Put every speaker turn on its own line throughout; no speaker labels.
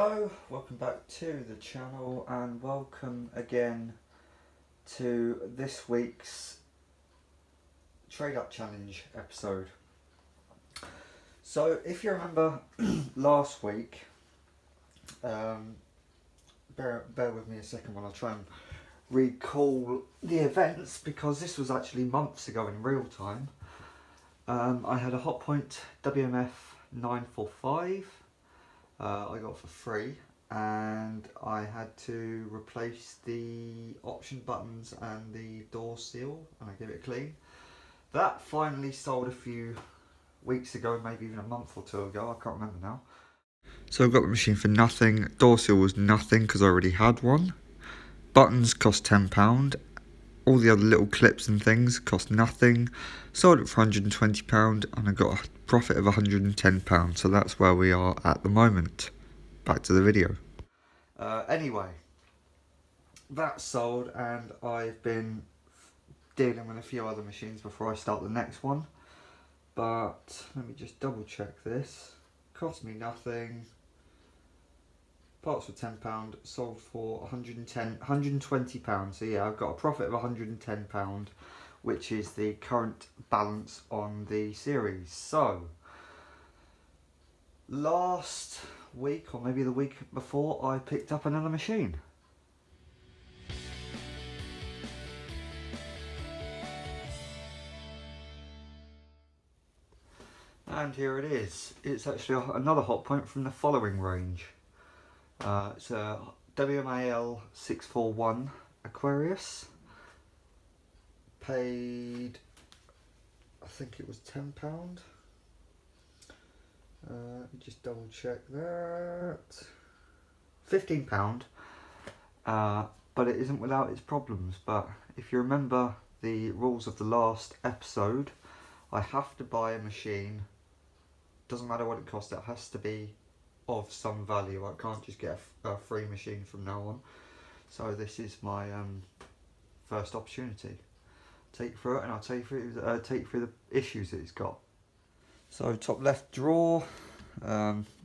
Hello, welcome back to the channel and welcome again to this week's Trade Up Challenge episode. So if you remember last week, bear with me a second while I try and recall the events, because this was actually months ago in real time. I had a hotpoint WMF 945 I got for free, and I had to replace the option buttons and the door seal, and I give it a clean. That finally sold a few weeks ago, maybe even a month or two ago, I can't remember now. So I got the machine for nothing. Door seal was nothing because I already had one. Buttons cost £10. All the other little clips and things cost nothing. Sold it for £120 and I got a profit of £110. So that's where we are at the moment. Back to the video. Anyway, that's sold, and I've been dealing with a few other machines before I start the next one. But let me just double check this. Cost me nothing. Parts for £10, sold for £120. So yeah, I've got a profit of £110, which is the current balance on the series. So last week, or maybe the week before, I picked up another machine. And here it is. It's actually another hotpoint from the following range. It's a Wmal 641 Aquarius. Paid, I think it was £10. Let me just double check that. £15. But it isn't without its problems. But if you remember the rules of the last episode, I have to buy a machine. Doesn't matter what it costs, it has to be of some value. I can't just get a free machine from now on. So this is my first opportunity. Take you through it, and I'll take you through the issues that it's got. So top left drawer,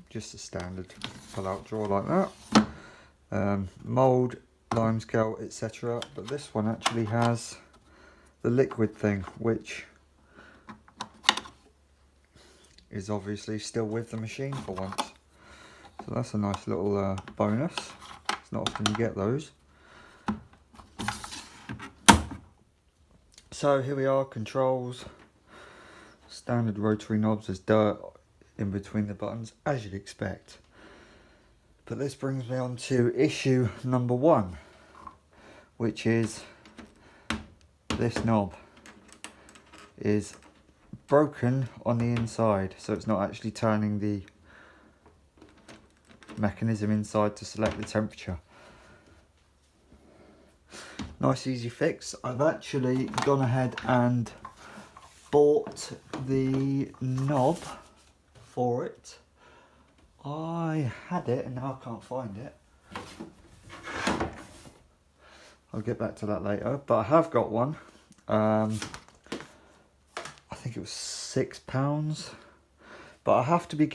just a standard pull-out drawer like that. Mould, lime scale, etc. But this one actually has the liquid thing, which is obviously still with the machine for once. So that's a nice little bonus. It's not often you get those. So here we are, controls. Standard rotary knobs. There's dirt in between the buttons, as you'd expect. But this brings me on to issue number one, which is this knob is broken on the inside, so it's not actually turning the mechanism inside to select the temperature. Nice easy fix. I've actually gone ahead and bought the knob for it. I had it and now I can't find it. I'll get back to that later, but I have got one. I think it was £6, but I had to be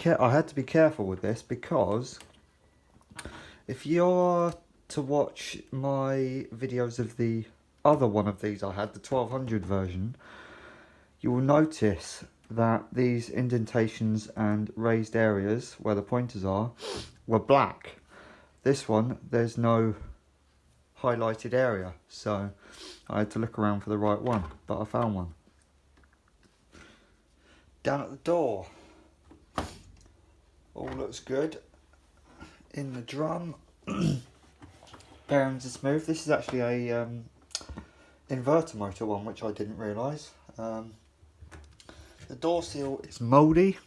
careful with this, because if you're to watch my videos of the other one of these I had, the 1200 version, you will notice that these indentations and raised areas where the pointers are were black. This one, there's no highlighted area, so I had to look around for the right one, but I found one. Down at the door, all looks good. In the drum, bearings are smooth. This is actually a inverter motor one, which I didn't realise. The door seal is mouldy.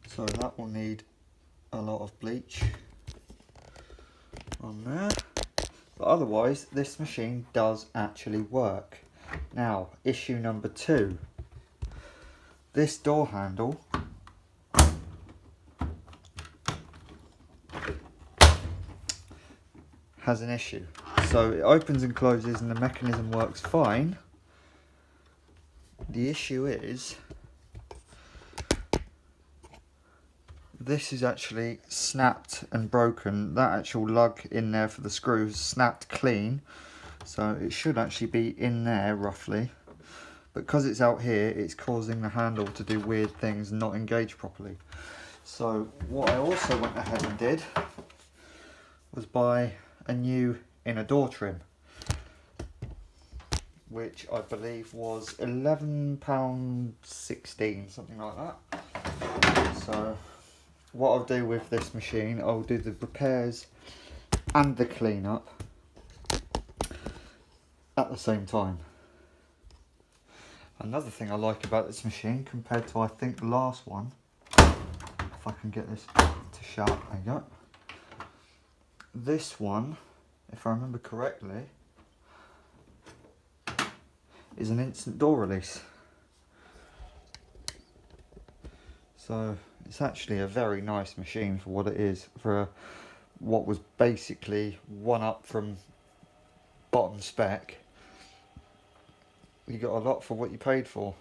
So that will need a lot of bleach on there. But otherwise, this machine does actually work. Now, issue number two. This door handle has an issue. So it opens and closes and the mechanism works fine. The issue is this is actually snapped and broken. That actual lug in there for the screws snapped clean, so it should actually be in there roughly. But because it's out here, it's causing the handle to do weird things and not engage properly. So what I also went ahead and did was buy a new inner door trim, which I believe was £11.16, something like that. So what I'll do with this machine, I'll do the repairs and the cleanup at the same time. Another thing I like about this machine compared to I think the last one, if I can get this to shut, there you go. This one, if I remember correctly, is an instant door release. So it's actually a very nice machine for what it is, for what was basically one up from bottom spec. You got a lot for what you paid for.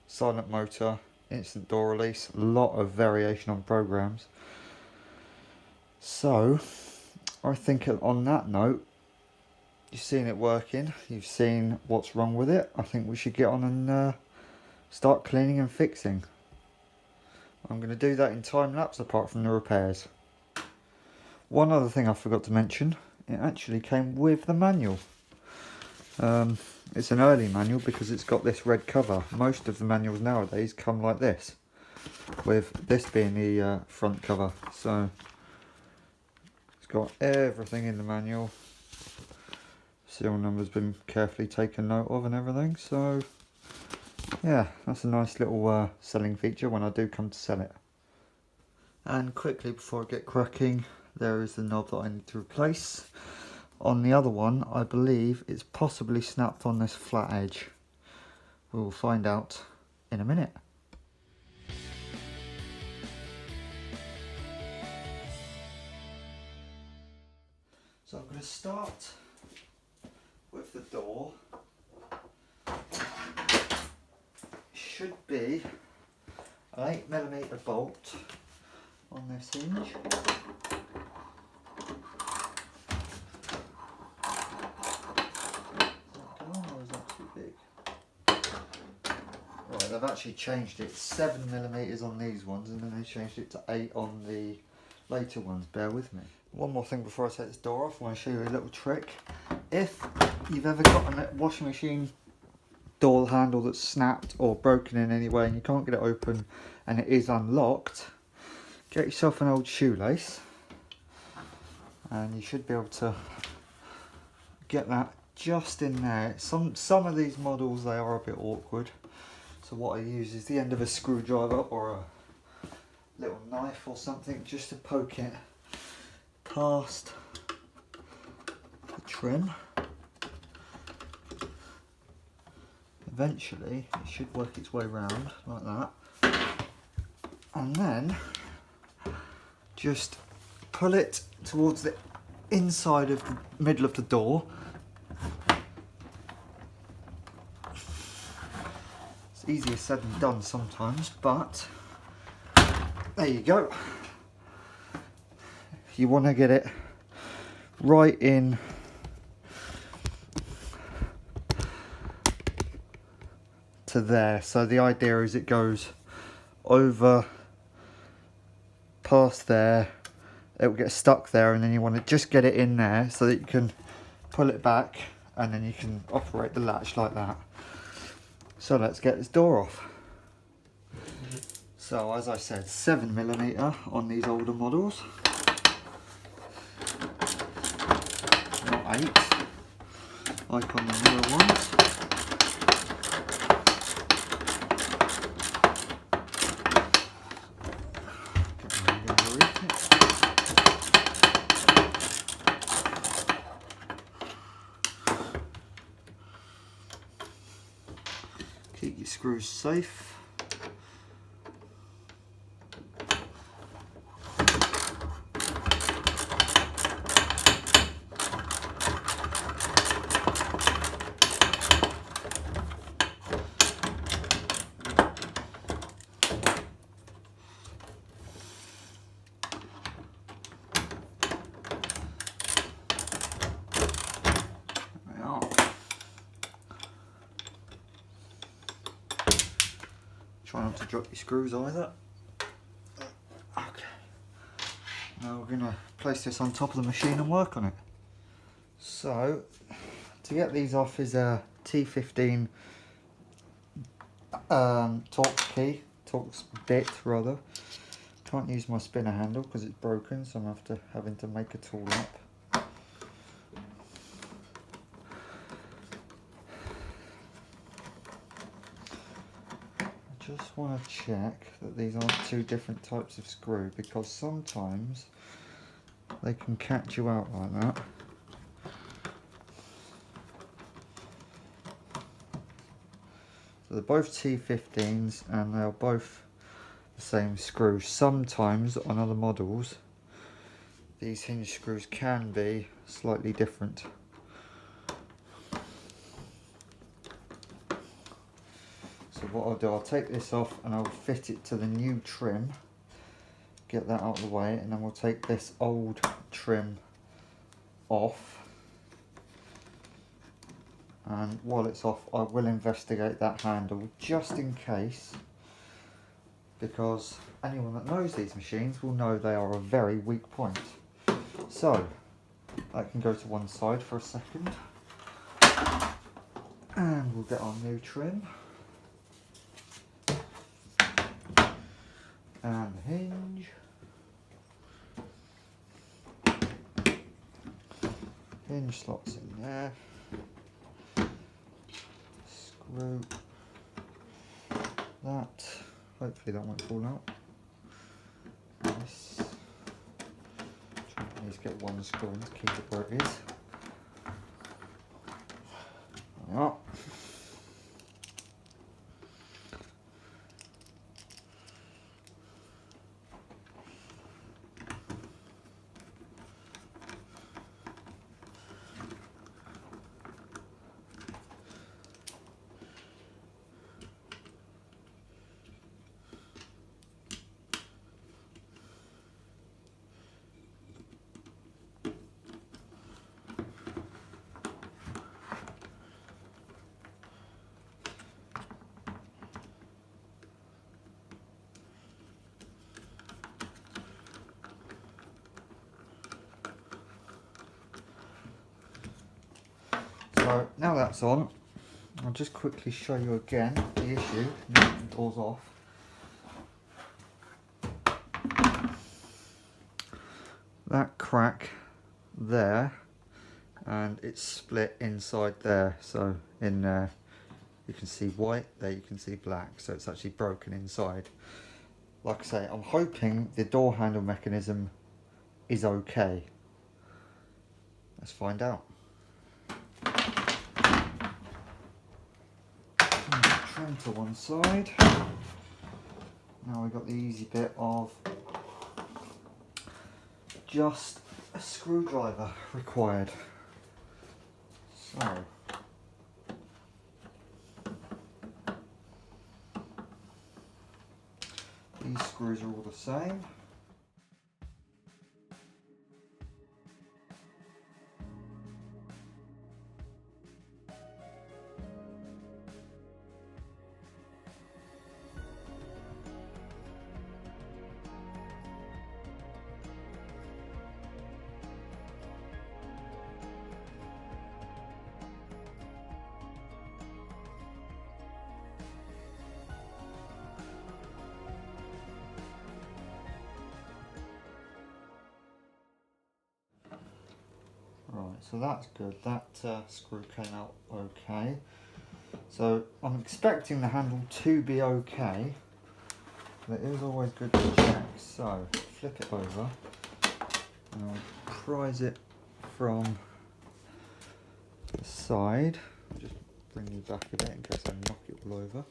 Silent motor, instant door release, a lot of variation on programs. So I think on that note, you've seen it working, you've seen what's wrong with it. I think we should get on and start cleaning and fixing. I'm going to do that in time lapse apart from the repairs. One other thing I forgot to mention, it actually came with the manual. It's an early manual because it's got this red cover. Most of the manuals nowadays come like this, with this being the front cover. So it's got everything in the manual. Serial number's been carefully taken note of and everything. So yeah, that's a nice little selling feature when I do come to sell it. And quickly before I get cracking, there is the knob that I need to replace. On the other one, I believe it's possibly snapped on this flat edge. We will find out in a minute. So I'm going to start with the door. Should be an 8mm bolt on this hinge. They've actually changed it, 7mm on these ones, and then they changed it to 8 on the later ones, bear with me. One more thing before I take this door off, I want to show you a little trick. If you've ever got a washing machine door handle that's snapped or broken in any way and you can't get it open and it is unlocked, get yourself an old shoelace and you should be able to get that just in there. Some of these models, they are a bit awkward. So what I use is the end of a screwdriver or a little knife or something just to poke it past the trim. Eventually it should work its way around like that. And then just pull it towards the inside of the middle of the door. Easier said than done sometimes, but there you go. You want to get it right in to there. So the idea is it goes over past there, it will get stuck there, and then you want to just get it in there so that you can pull it back and then you can operate the latch like that. So let's get this door off. So as I said, 7mm on these older models, not 8 like on the newer ones. Keep your screws safe. drop your screws either. Okay. Now we're going to place this on top of the machine and work on it. So, to get these off is a T15 Torx bit rather. Can't use my spinner handle because it's broken, so I'm having to make a tool up. I just want to check that these aren't two different types of screw, because sometimes they can catch you out like that. So they're both T15s and they're both the same screw. Sometimes on other models these hinge screws can be slightly different. So what I'll do, I'll take this off and I'll fit it to the new trim, get that out of the way, and then we'll take this old trim off. And while it's off, I will investigate that handle just in case, because anyone that knows these machines will know they are a very weak point. So that can go to one side for a second, and we'll get our new trim and the hinge. Hinge slots in there. Screw that. Hopefully that won't fall out. This. Need to get one screw in to keep it where it is. There we are. So now that's on, I'll just quickly show you again the issue. Now the door's off. That crack there, and it's split inside there. So in there you can see white, there you can see black. So it's actually broken inside. Like I say, I'm hoping the door handle mechanism is okay. Let's find out. Trim to one side. Now we've got the easy bit of just a screwdriver required. So these screws are all the same. Right, so that's good. That screw came out okay. So I'm expecting the handle to be okay, but it is always good to check. So flip it over and I'll prise it from the side. I'll just bring you back a bit in case I knock it all over.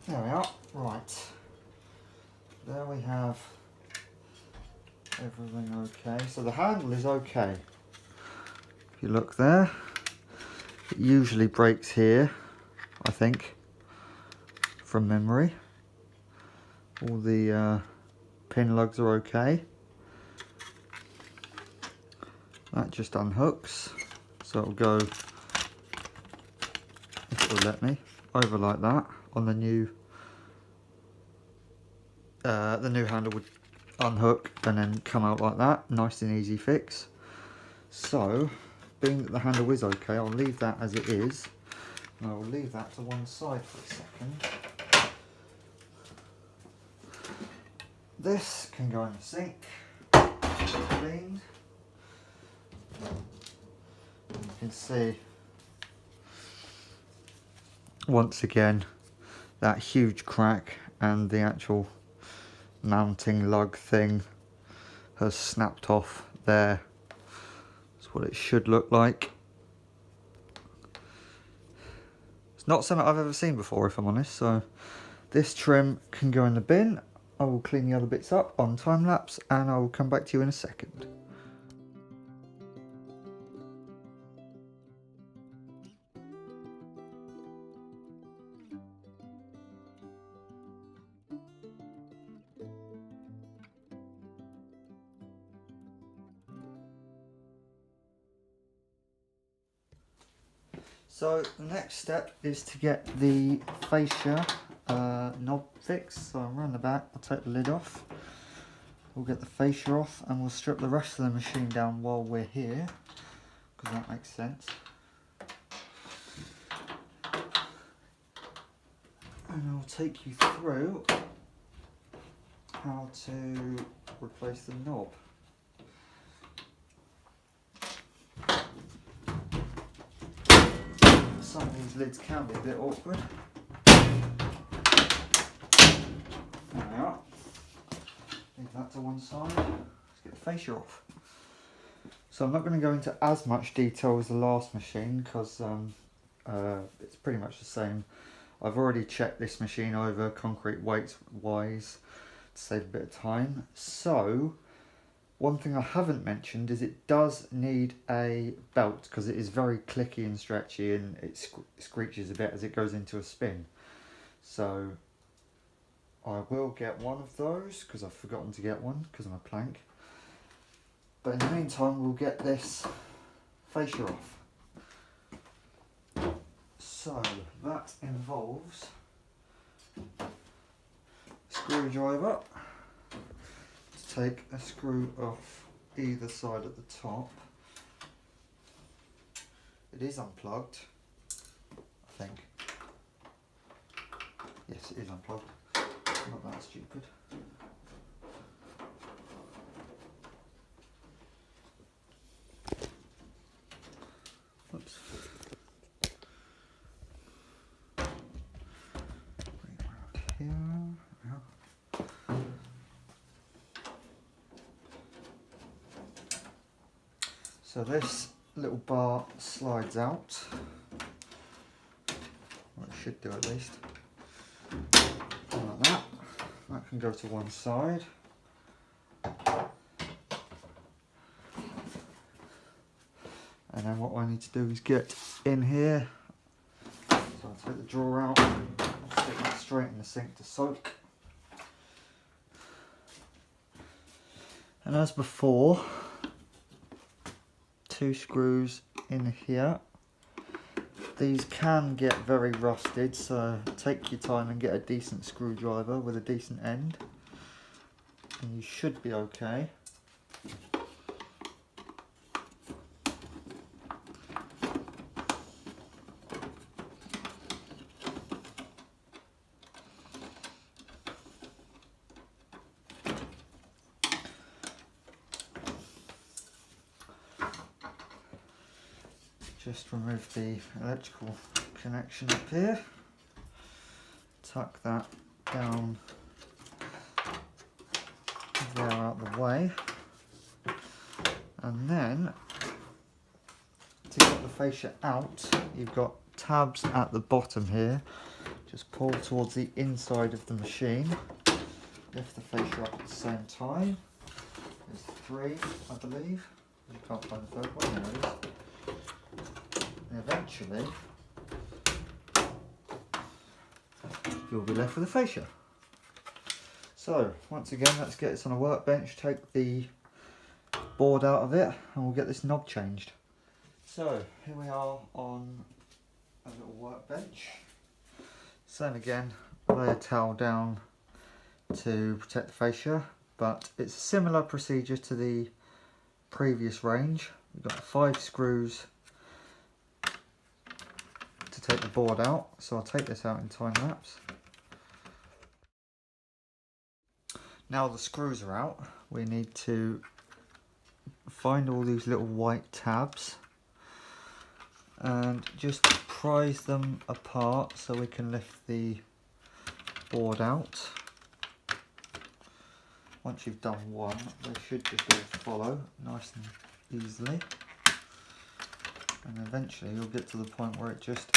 There we are. Right. There we have everything okay. So the handle is okay. If you look there, it usually breaks here, I think, from memory. All the pin lugs are okay. that just unhooks, so it'll go, if it will let me, over like that on the new handle would unhook and then come out like that. Nice and easy fix. So being that the handle is okay, I'll leave that as it is, and I will leave that to one side for a second. This can go in the sink, cleaned. You can see once again that huge crack, and the actual mounting lug thing has snapped off there. That's what it should look like. It's not something I've ever seen before, if I'm honest, so this trim can go in the bin. I will clean the other bits up on time lapse and I will come back to you in a second. So the next step is to get the fascia knob fixed. So I'm around the back, I'll take the lid off. We'll get the fascia off and we'll strip the rest of the machine down while we're here, because that makes sense. And I'll take you through how to replace the knob. Some of these lids can be a bit awkward. There we are. Leave that to one side. Let's get the fascia off. So I'm not going to go into as much detail as the last machine because it's pretty much the same. I've already checked this machine over concrete weights wise to save a bit of time. So one thing I haven't mentioned is it does need a belt because it is very clicky and stretchy, and it screeches a bit as it goes into a spin. So I will get one of those because I've forgotten to get one because I'm a plank. But in the meantime, we'll get this fascia off. So that involves a screwdriver. Take a screw off either side at the top. It is unplugged, I think. Yes, it is unplugged. Not that stupid. Oops. Bring it around here. So this little bar slides out, or it should do at least, like that. That can go to one side. And then what I need to do is get in here. So I'll take the drawer out, I'll stick that straight in the sink to soak. And as before, 2 screws in here. These can get very rusted, so take your time and get a decent screwdriver with a decent end and you should be okay. Just remove the electrical connection up here, tuck that down there out the way, and then to get the fascia out, you've got tabs at the bottom here. Just pull towards the inside of the machine, lift the fascia up at the same time. There's 3, I believe. You can't find the third one, there it is. And eventually you'll be left with a fascia. So once again, let's get this on a workbench, take the board out of it and we'll get this knob changed. So here we are on a little workbench. Same again, lay a towel down to protect the fascia, but it's a similar procedure to the previous range. We've got 5 screws to take the board out, so I'll take this out in time lapse. Now the screws are out, we need to find all these little white tabs and just prise them apart so we can lift the board out. Once you've done one, they should just all follow nice and easily, and eventually you'll get to the point where it just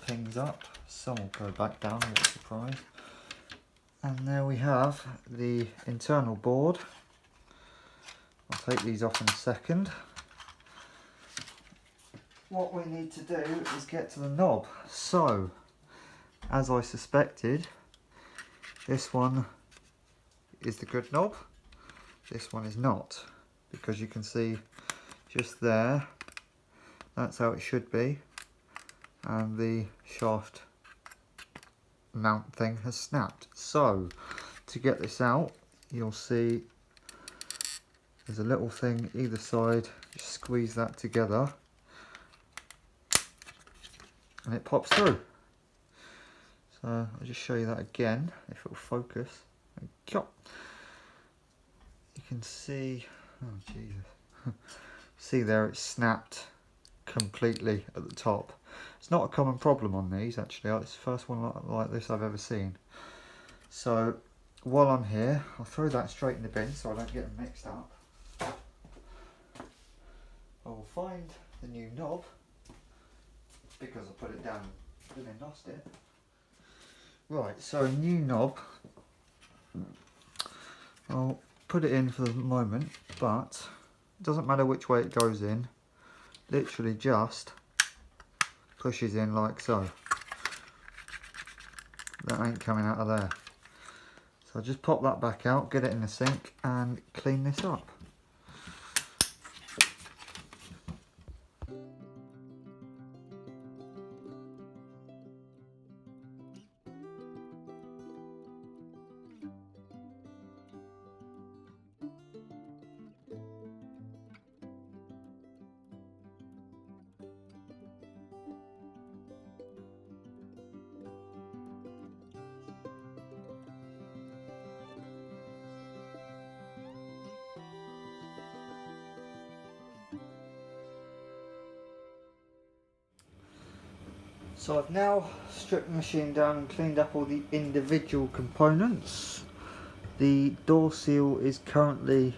pings up. Some will go back down, what a surprise. And there we have the internal board. I'll take these off in a second. What we need to do is get to the knob. So, as I suspected, this one is the good knob, this one is not, because you can see just there, that's how it should be, and the shaft mount thing has snapped. So to get this out, you'll see there's a little thing either side, just squeeze that together and it pops through. So I'll just show you that again if it'll focus. You can see, oh Jesus, see there it's snapped completely at the top. It's not a common problem on these actually, it's the first one like this I've ever seen. So while I'm here, I'll throw that straight in the bin so I don't get them mixed up. I will find the new knob, because I put it down and then lost it. Right, so a new knob, I'll put it in for the moment, but it doesn't matter which way it goes in, literally just pushes in like so. That ain't coming out of there. So I'll just pop that back out, get it in the sink and clean this up. So I've now stripped the machine down and cleaned up all the individual components. The door seal is currently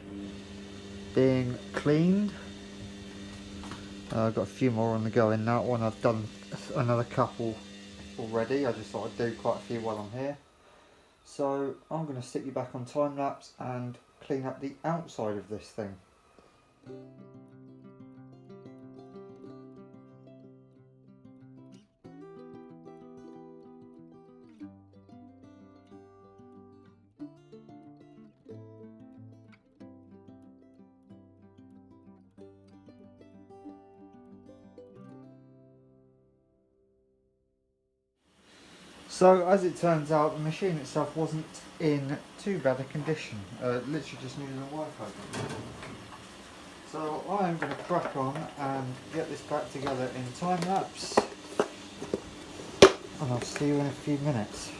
being cleaned. I've got a few more on the go in that one. I've done another couple already. I just thought I'd do quite a few while I'm here. So I'm going to stick you back on time lapse and clean up the outside of this thing. So as it turns out, the machine itself wasn't in too bad a condition. Literally just needed a Wi-Fi. So I'm going to crack on and get this back together in time lapse, and I'll see you in a few minutes.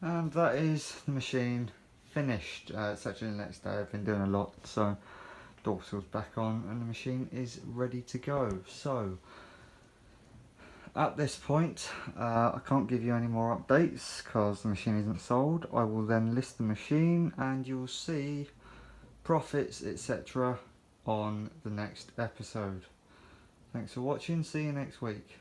And that is the machine finished. It's actually the next day. I've been doing a lot, so dorsal's back on and the machine is ready to go. So at this point I can't give you any more updates because the machine isn't sold. I will then list the machine and you'll see profits, etc. on the next episode. Thanks for watching, see you next week.